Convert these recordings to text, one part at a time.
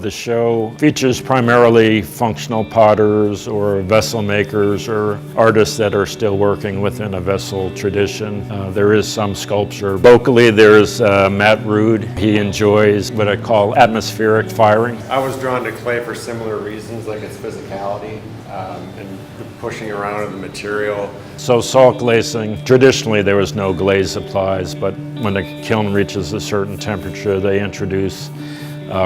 The show features primarily functional potters or vessel makers or artists that are still working within a vessel tradition. There is some sculpture. Locally, there's Matt Rood. He enjoys what I call atmospheric firing. I was drawn to clay for similar reasons, like its physicality and pushing around of the material. So salt glazing, traditionally there was no glaze applies, but when the kiln reaches a certain temperature, they introduce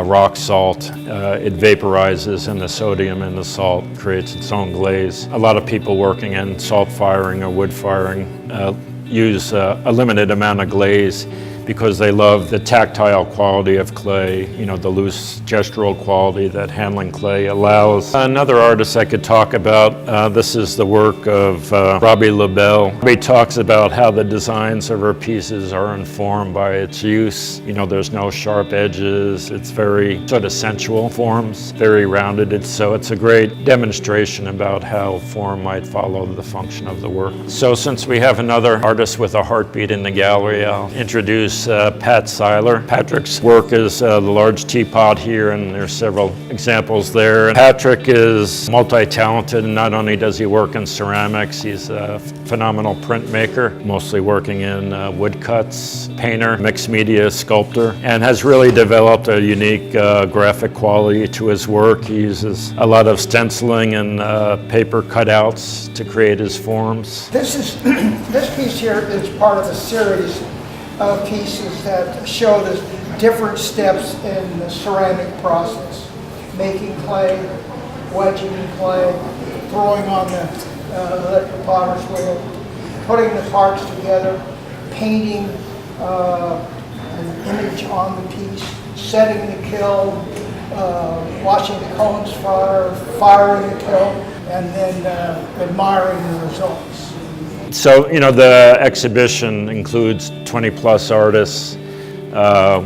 rock salt. It vaporizes, and the sodium in the salt creates its own glaze. A lot of people working in salt firing or wood firing use a limited amount of glaze because they love the tactile quality of clay, the loose gestural quality that handling clay allows. Another artist I could talk about, this is the work of Robbie LaBelle. Robbie talks about how the designs of her pieces are informed by its use. There's no sharp edges. It's very sort of sensual forms, very rounded. So it's a great demonstration about how form might follow the function of the work. So since we have another artist with a heartbeat in the gallery, I'll introduce Pat Seiler. Patrick's work is the large teapot here, and there's several examples there. Patrick is multi-talented, and not only does he work in ceramics, he's a phenomenal printmaker, mostly working in woodcuts, painter, mixed media sculptor, and has really developed a unique graphic quality to his work. He uses a lot of stenciling and paper cutouts to create his forms. This piece here is part of a series of pieces that show the different steps in the ceramic process. Making clay, wedging clay, throwing on the electric potter's wheel, putting the parts together, painting an image on the piece, setting the kiln, watching the cones fire, firing the kiln, and then admiring the results. So, the exhibition includes 20 plus artists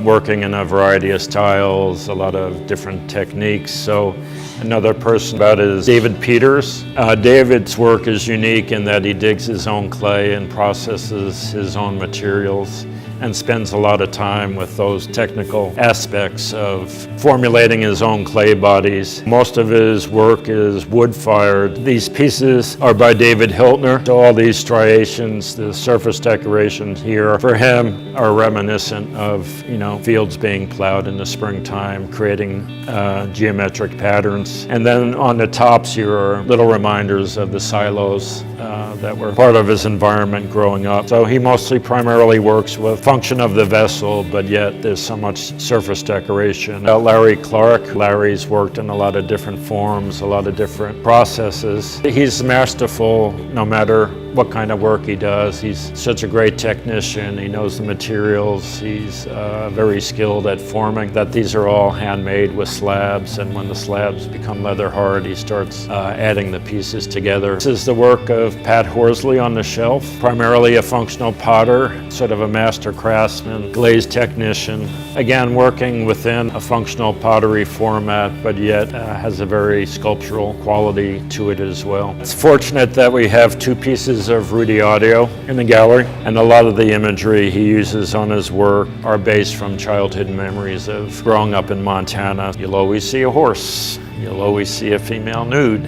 working in a variety of styles, a lot of different techniques. So another person about it is David Peters. David's work is unique in that he digs his own clay and processes his own materials and spends a lot of time with those technical aspects of formulating his own clay bodies. Most of his work is wood-fired. These pieces are by David Hiltner. So all these striations, the surface decorations here, for him are reminiscent of, fields being plowed in the springtime, creating geometric patterns. And then on the tops here are little reminders of the silos that were part of his environment growing up. So he mostly primarily works with function of the vessel, but yet there's so much surface decoration. Larry Clark. Larry's worked in a lot of different forms, a lot of different processes. He's masterful no matter what kind of work he does. He's such a great technician. He knows the materials. He's very skilled at forming. That these are all handmade with slabs, and when the slabs become leather hard, he starts adding the pieces together. This is the work of Pat Horsley on the shelf, primarily a functional potter, sort of a master craftsman, glaze technician. Again, working within a functional pottery format, but yet has a very sculptural quality to it as well. It's fortunate that we have two pieces of Rudy audio in the gallery, and a lot of the imagery he uses on his work are based from childhood memories of growing up in Montana. You'll always see a horse, you'll always see a female nude,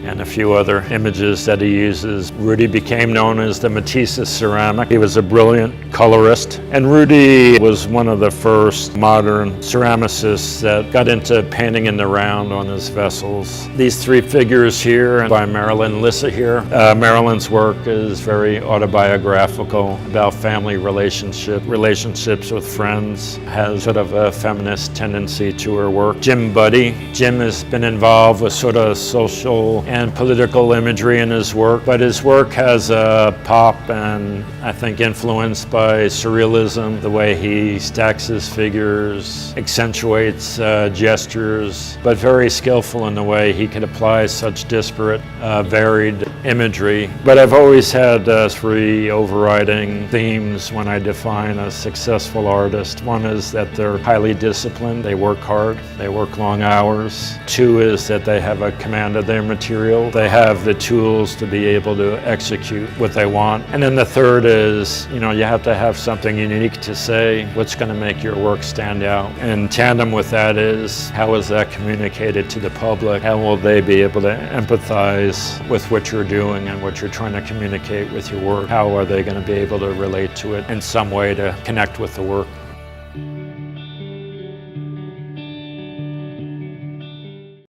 and a few other images that he uses. Rudy became known as the Matisse of ceramic. He was a brilliant colorist, and Rudy was one of the first modern ceramicists that got into painting in the round on his vessels. These three figures here by Marilyn Lissa here. Marilyn's work is very autobiographical about family relationships with friends, has sort of a feminist tendency to her work. Jim Buddy. Jim has been involved with sort of social and political imagery in his work, but his work has a pop and I think influenced by surrealism, the way he stacks his figures, accentuates gestures, but very skillful in the way he could apply such disparate, varied imagery. But I've always had three overriding themes when I define a successful artist. One is that they're highly disciplined, they work hard, they work long hours. Two is that they have a command of their material material. They have the tools to be able to execute what they want. And then the third is, you have to have something unique to say. What's going to make your work stand out? And tandem with that is, how is that communicated to the public? How will they be able to empathize with what you're doing and what you're trying to communicate with your work? How are they going to be able to relate to it in some way to connect with the work?